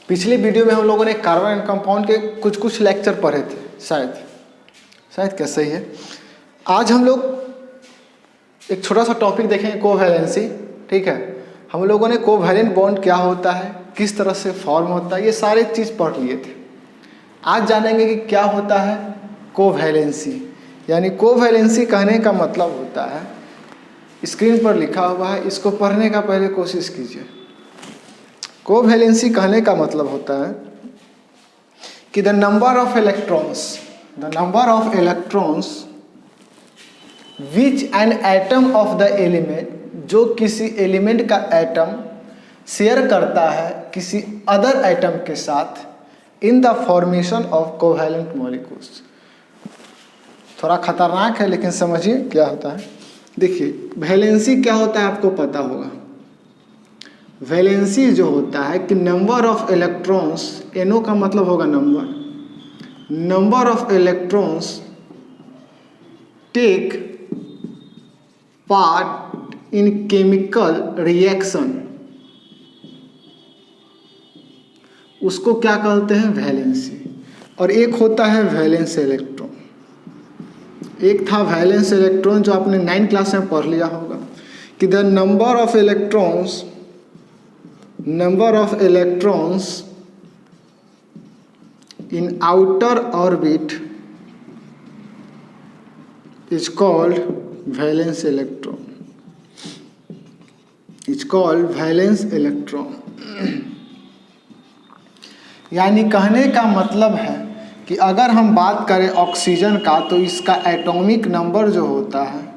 पिछले वीडियो में हम लोगों ने कार्बन एंड कंपाउंड के कुछ लेक्चर पढ़े थे, शायद क्या सही है। आज हम लोग एक छोटा सा टॉपिक देखेंगे, कोवैलेंसी। ठीक है, हम लोगों ने कोवैलेंट बॉन्ड क्या होता है, किस तरह से फॉर्म होता है, ये सारे चीज़ पढ़ लिए थे। आज जानेंगे कि क्या होता है कोवैलेंसी। यानी कोवैलेंसी कहने का मतलब होता है, स्क्रीन पर लिखा हुआ है, इसको पढ़ने का पहले कोशिश कीजिए। कोवैलेंसी कहने का मतलब होता है कि the number of electrons which an atom of the element, जो किसी एलिमेंट का एटम शेयर करता है किसी अदर एटम के साथ in the formation of covalent molecules. थोड़ा खतरनाक है लेकिन समझिए क्या होता है। देखिए वैलेंसी क्या होता है आपको पता होगा। वैलेंसी जो होता है कि नंबर ऑफ इलेक्ट्रॉन्स, एनओ का मतलब होगा number of electrons take part in chemical reaction, उसको क्या कहते हैं वैलेंसी। और एक होता है वैलेंस इलेक्ट्रॉन। एक था वैलेंस इलेक्ट्रॉन जो आपने 9th क्लास में पढ़ लिया होगा कि the number of electrons in outer orbit is called valence electron. यानी कहने का मतलब है कि अगर हम बात करें ऑक्सीजन का, तो इसका एटॉमिक नंबर जो होता है,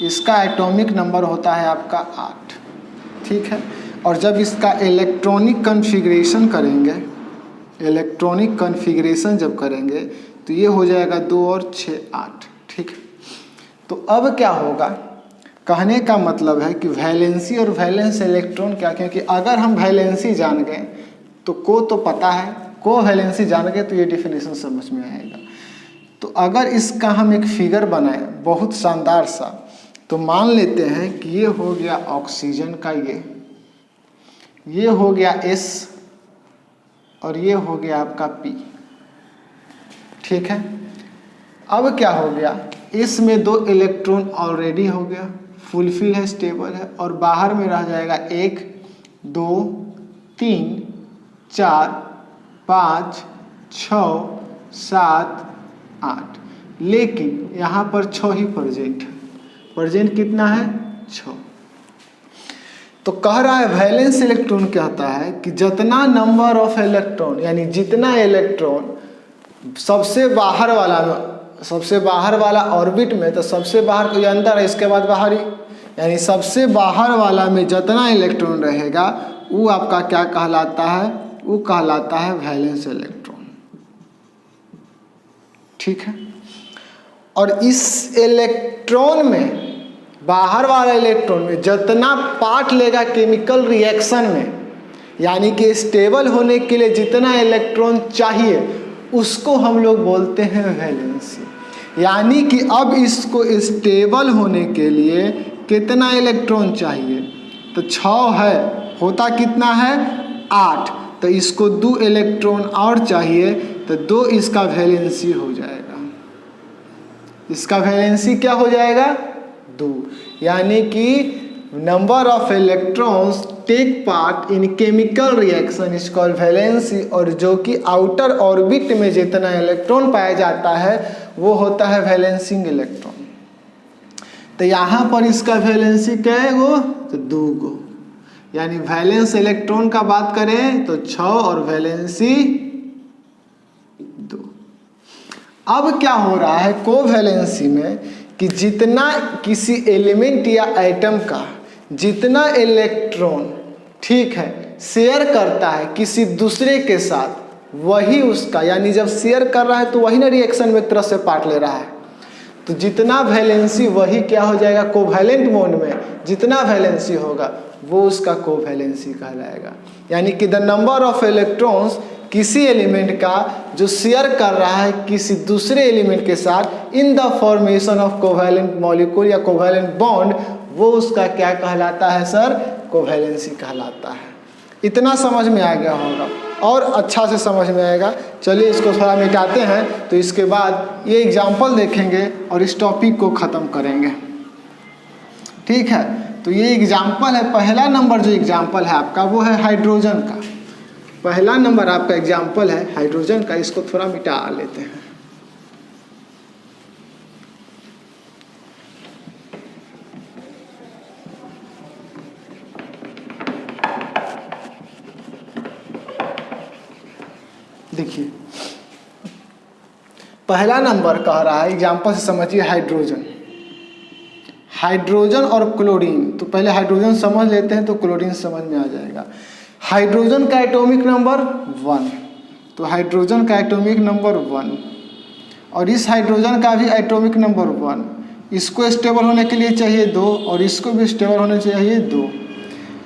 इसका एटॉमिक नंबर होता है आपका 8। ठीक है, और जब इसका इलेक्ट्रॉनिक कन्फिग्रेशन जब करेंगे तो ये हो जाएगा 2 और 6 8। ठीक है, तो अब क्या होगा, कहने का मतलब है कि वैलेंसी और वैलेंस इलेक्ट्रॉन क्या, क्योंकि अगर हम वैलेंसी जान गए तो तो पता है, कोवैलेंसी जान गए तो ये डिफिनेशन समझ में आएगा। तो अगर इसका हम एक फिगर बनाए बहुत शानदार सा, तो मान लेते हैं कि ये हो गया ऑक्सीजन का, ये हो गया S और ये हो गया आपका P। ठीक है, अब क्या हो गया, S में 2 इलेक्ट्रॉन ऑलरेडी हो गया, फुलफिल है, स्टेबल है, और बाहर में रह जाएगा 1 2 3 4 5 6 7 8। लेकिन यहाँ पर 6 ही प्रेजेंट कितना है, 6। तो कह रहा है वैलेंस इलेक्ट्रॉन क्या होता है कि जितना नंबर ऑफ इलेक्ट्रॉन, यानी जितना इलेक्ट्रॉन सबसे बाहर वाला ऑर्बिट में, तो सबसे बाहर कोई अंदर है, इसके बाद बाहरी, यानी सबसे बाहर वाला में जितना इलेक्ट्रॉन रहेगा वो आपका क्या कहलाता है, वो कहलाता है वैलेंस इलेक्ट्रॉन। ठीक है, और इस इलेक्ट्रॉन में, बाहर वाला इलेक्ट्रॉन में जितना पार्ट लेगा केमिकल रिएक्शन में, यानी कि स्टेबल होने के लिए जितना इलेक्ट्रॉन चाहिए, उसको हम लोग बोलते हैं वैलेंसी। यानी कि अब इसको स्टेबल होने के लिए कितना इलेक्ट्रॉन चाहिए, तो 6 है, होता कितना है 8, तो इसको 2 इलेक्ट्रॉन और चाहिए, तो 2 इसका वैलेंसी हो जाएगा। इसका वैलेंसी क्या हो जाएगा, 2। यानी कि number of electrons take part in chemical reaction is called valency, और जो कि आउटर ऑर्बिट में जितना इलेक्ट्रॉन पाया जाता है वो होता है वैलेंसिंग इलेक्ट्रॉन। तो यहाँ पर इसका वैलेंसी क्या है, वो तो 2 गो। यानी वैलेंस इलेक्ट्रॉन का बात करें तो 6 और वैलेंसी 2। अब क्या हो रहा है कोवैलेंसी में कि जितना किसी एलिमेंट या एटम का जितना इलेक्ट्रॉन, ठीक है, शेयर करता है किसी दूसरे के साथ, वही उसका, यानी जब शेयर कर रहा है तो वही ना रिएक्शन में एक तरह से पार्ट ले रहा है, तो जितना वैलेंसी वही क्या हो जाएगा, कोवैलेंट बॉन्ड में जितना वैलेंसी होगा वो उसका कोवैलेंसी कहलाएगा। यानी कि द नंबर ऑफ इलेक्ट्रॉन्स किसी एलिमेंट का जो शेयर कर रहा है किसी दूसरे एलिमेंट के साथ in the formation of covalent molecule या कोवैलेंट बॉन्ड, वो उसका क्या कहलाता है सर, कोवैलेंसी कहलाता है। इतना समझ में आ गया होगा और अच्छा से समझ में आएगा। चलिए इसको थोड़ा मिटाते हैं, तो इसके बाद ये एग्जाम्पल देखेंगे और इस टॉपिक को ख़त्म करेंगे। ठीक है, तो ये एग्जाम्पल है। पहला नंबर जो एग्जाम्पल है आपका वो है हाइड्रोजन का। पहला नंबर आपका एग्जाम्पल है हाइड्रोजन का। इसको थोड़ा मिटा लेते हैं। देखिए पहला नंबर कह रहा है, एग्जाम्पल से समझिए, हाइड्रोजन। हाइड्रोजन और क्लोरीन, तो पहले हाइड्रोजन समझ लेते हैं तो क्लोरीन समझ में आ जाएगा। हाइड्रोजन का एटॉमिक नंबर 1, तो हाइड्रोजन का एटॉमिक नंबर 1 और इस हाइड्रोजन का भी एटॉमिक नंबर 1। इसको स्टेबल होने के लिए चाहिए 2 और इसको भी स्टेबल होने चाहिए 2।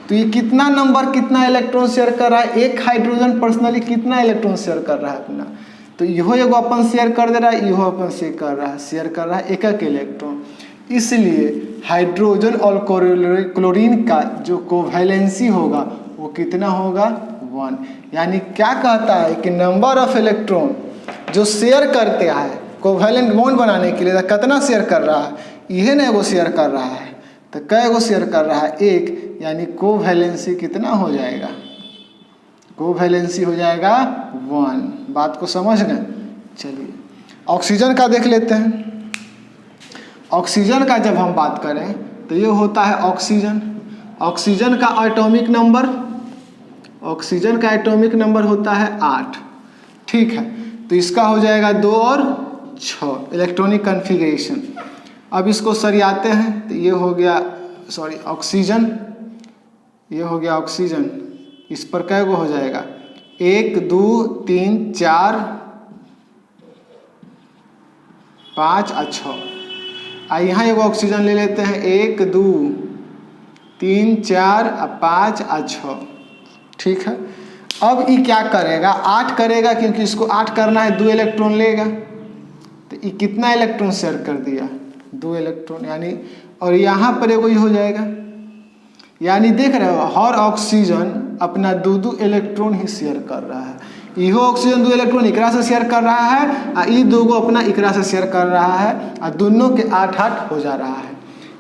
तो ये कितना नंबर कितना इलेक्ट्रॉन शेयर कर रहा है? एक हाइड्रोजन पर्सनली कितना इलेक्ट्रॉन शेयर कर रहा है अपना? तो इहो एगो अपन शेयर कर दे रहा है, इहो अपन शेयर कर रहा है एक एक इलेक्ट्रॉन। इसलिए हाइड्रोजन और क्लोरीन का जो कोवैलेंसी होगा वो कितना होगा? 1। यानी क्या कहता है कि नंबर ऑफ इलेक्ट्रॉन जो शेयर करते हैं कोवैलेंट बॉन्ड बनाने के लिए कितना शेयर कर रहा है? यह ना एगो शेयर कर रहा है, तो कै गो शेयर कर रहा है? 1। यानी कोवैलेंसी कितना हो जाएगा? कोवैलेंसी हो जाएगा 1। बात को समझ गए? चलिए ऑक्सीजन का देख लेते हैं। ऑक्सीजन का जब हम बात करें तो ये होता है ऑक्सीजन। ऑक्सीजन का एटॉमिक नंबर, ऑक्सीजन का एटॉमिक नंबर होता है 8। ठीक है, तो इसका हो जाएगा 2 और 6 इलेक्ट्रॉनिक कन्फिग्रेशन। अब इसको सरियाते हैं तो ये हो गया ऑक्सीजन, ये हो गया ऑक्सीजन। इस पर कै गो हो जाएगा? 1 2 3 4 5 और 6। यहाँ एगो ऑक्सीजन ले लेते हैं, 1 2 3 4 और 5 और 6। ठीक है, अब ये क्या करेगा? 8 करेगा, क्योंकि इसको 8 करना है, 2 इलेक्ट्रॉन लेगा। तो ये कितना इलेक्ट्रॉन शेयर कर दिया? 2 इलेक्ट्रॉन। यानी और यहाँ पर एगो ये हो जाएगा। यानी देख रहे हो हर ऑक्सीजन अपना 2 इलेक्ट्रॉन ही शेयर कर रहा है। इहो ऑक्सीजन 2 इलेक्ट्रॉन एकरा से शेयर कर रहा है और ये 2 अपना एकरा से शेयर कर रहा है और दोनों के 8-8 हो जा रहा है।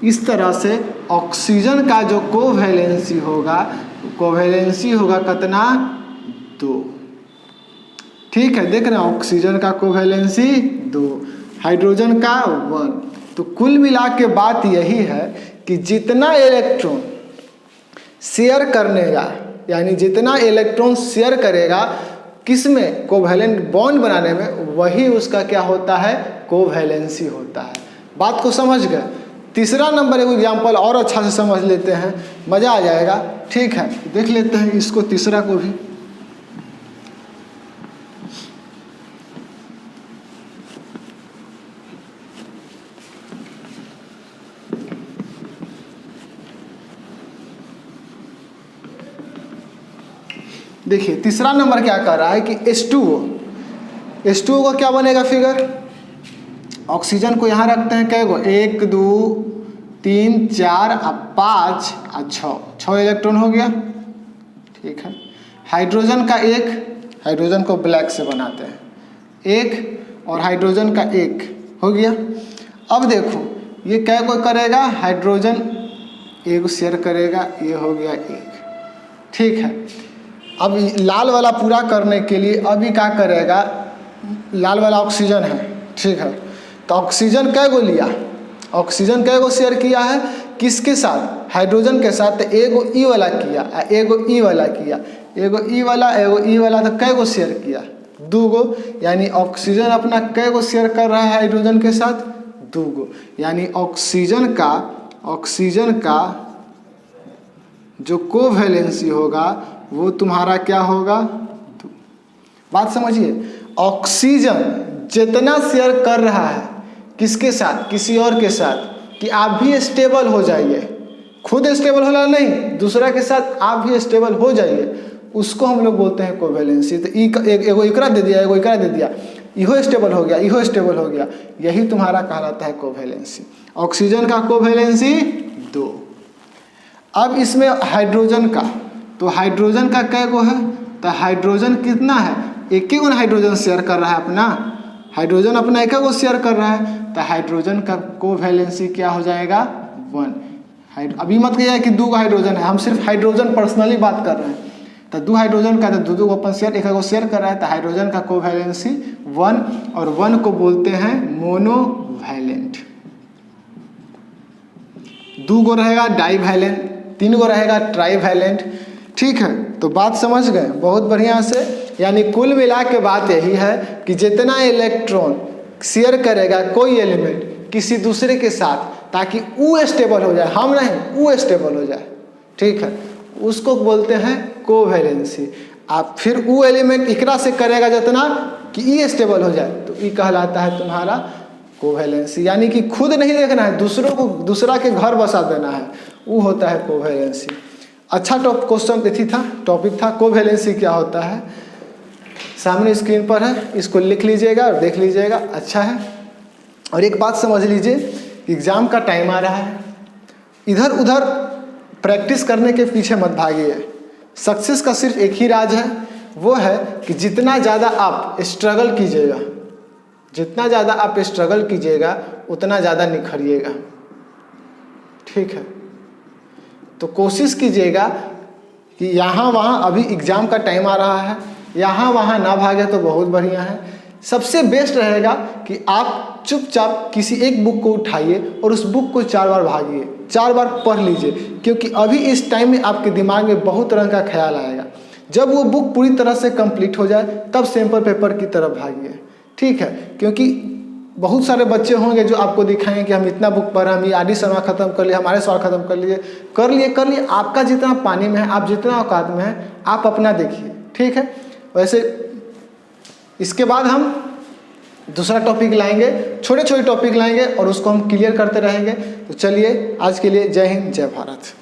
इस तरह से ऑक्सीजन का जो कोवैलेंसी होगा कितना? 2। ठीक है, देख रहे हैं ऑक्सीजन का कोवैलेंसी 2, हाइड्रोजन का 1। तो कुल मिला के बात यही है कि जितना इलेक्ट्रॉन शेयर करने का, यानी जितना इलेक्ट्रॉन शेयर करेगा किस में? कोवैलेंट बॉन्ड बनाने में, वही उसका क्या होता है? कोवैलेंसी होता है। बात को समझ गए? तीसरा नंबर एक एग्जाम्पल और अच्छा से समझ लेते हैं, मज़ा आ जाएगा। ठीक है, देख लेते हैं इसको, तीसरा को भी। देखिए तीसरा नंबर क्या कर रहा है कि H2O का क्या बनेगा फिगर? ऑक्सीजन को यहाँ रखते हैं, कै गो? 1 2 3 4 और 5 और 6 इलेक्ट्रॉन हो गया। ठीक है, हाइड्रोजन का 1, हाइड्रोजन को ब्लैक से बनाते हैं, 1 और हाइड्रोजन का 1 हो गया। अब देखो ये कै गो करेगा? हाइड्रोजन 1 शेयर करेगा, ये हो गया 1। ठीक है, अब लाल वाला पूरा करने के लिए अभी क्या करेगा? लाल वाला ऑक्सीजन है। ठीक है, तो ऑक्सीजन कै गो लिया? ऑक्सीजन कै गो शेयर किया है? किसके साथ? हाइड्रोजन के साथ। तो एगो ई वाला किया, एगो ई वाला किया, एगो ई वाला, एगो ई वाला। तो कै गो शेयर किया? 2 गो। यानी ऑक्सीजन अपना कै गो शेयर कर रहा है हाइड्रोजन के साथ? 2 गो। यानी ऑक्सीजन का जो कोवैलेंसी होगा वो तुम्हारा क्या होगा? 2। बात समझिए, ऑक्सीजन जितना शेयर कर रहा है किसके साथ? किसी और के साथ, कि आप भी स्टेबल हो जाइए। खुद स्टेबल होना नहीं, दूसरा के साथ आप भी स्टेबल हो जाइए, उसको हम लोग बोलते हैं कोवैलेंसी। तो एगो एकरा दे दिया, एगो एकरा दे दिया, इहो स्टेबल हो गया, इहो स्टेबल हो गया, यही तुम्हारा कहलाता है कोवैलेंसी। ऑक्सीजन का कोवैलेंसी 2। अब इसमें हाइड्रोजन का, तो हाइड्रोजन का कै गो है, तो हाइड्रोजन कितना है, एक ही गो हाइड्रोजन शेयर कर रहा है अपना, हाइड्रोजन अपना एक गो शेयर कर रहा है, तो हाइड्रोजन का कोवैलेंसी क्या हो जाएगा 1। अभी मत कहिए कि 2 हाइड्रोजन है, हम सिर्फ हाइड्रोजन पर्सनली बात कर रहे हैं। तो 2 हाइड्रोजन का तो 2 अपन शेयर, एक गो शेयर कर रहा है, तो हाइड्रोजन का कोवैलेंसी 1, और 1 को बोलते हैं मोनोवैलेंट। 2 गो रहेगा डाईवैलेंट, 3 गो रहेगा ट्राईवैलेंट। ठीक है, तो बात समझ गए बहुत बढ़िया से। यानी कुल मिला के बात यही है कि जितना इलेक्ट्रॉन शेयर करेगा कोई एलिमेंट किसी दूसरे के साथ, ताकि वो स्टेबल हो जाए, हम नहीं, वो स्टेबल हो जाए, ठीक है, उसको बोलते हैं कोवैलेंसी। आप फिर वो एलिमेंट इकरा से करेगा जितना कि ये स्टेबल हो जाए, तो ये कहलाता है तुम्हारा कोवैलेंसी। यानी कि खुद नहीं देखना है, दूसरों को, दूसरा के घर बसा देना है, वो होता है कोवैलेंसी। अच्छा टॉपिक था कोवैलेंसी क्या होता है, सामने स्क्रीन पर है, इसको लिख लीजिएगा और देख लीजिएगा, अच्छा है। और एक बात समझ लीजिए, एग्ज़ाम का टाइम आ रहा है, इधर उधर प्रैक्टिस करने के पीछे मत भागिए। सक्सेस का सिर्फ एक ही राज है, वो है कि जितना ज़्यादा आप स्ट्रगल कीजिएगा, जितना ज़्यादा आप स्ट्रगल कीजिएगा उतना ज़्यादा निखरिएगा, ठीक है। तो कोशिश कीजिएगा कि यहाँ वहाँ, अभी एग्ज़ाम का टाइम आ रहा है, यहाँ वहाँ ना भागे तो बहुत बढ़िया है। सबसे बेस्ट रहेगा कि आप चुपचाप किसी एक बुक को उठाइए और उस बुक को 4 बार भागिए, 4 बार पढ़ लीजिए, क्योंकि अभी इस टाइम में आपके दिमाग में बहुत तरह का ख्याल आएगा। जब वो बुक पूरी तरह से कंप्लीट हो जाए तब सैंपल पेपर की तरफ भागिए, ठीक है। क्योंकि बहुत सारे बच्चे होंगे जो आपको दिखाएंगे कि हम इतना बुक पढ़े, हम ये आदि शर्मा खत्म कर लिए, हमारे सवाल खत्म कर लिए। आपका जितना पानी में है, आप जितना औकात में है, आप अपना देखिए, ठीक है। वैसे इसके बाद हम दूसरा टॉपिक लाएंगे, छोटे छोटे टॉपिक लाएंगे और उसको हम क्लियर करते रहेंगे। तो चलिए आज के लिए जय हिंद, जय भारत।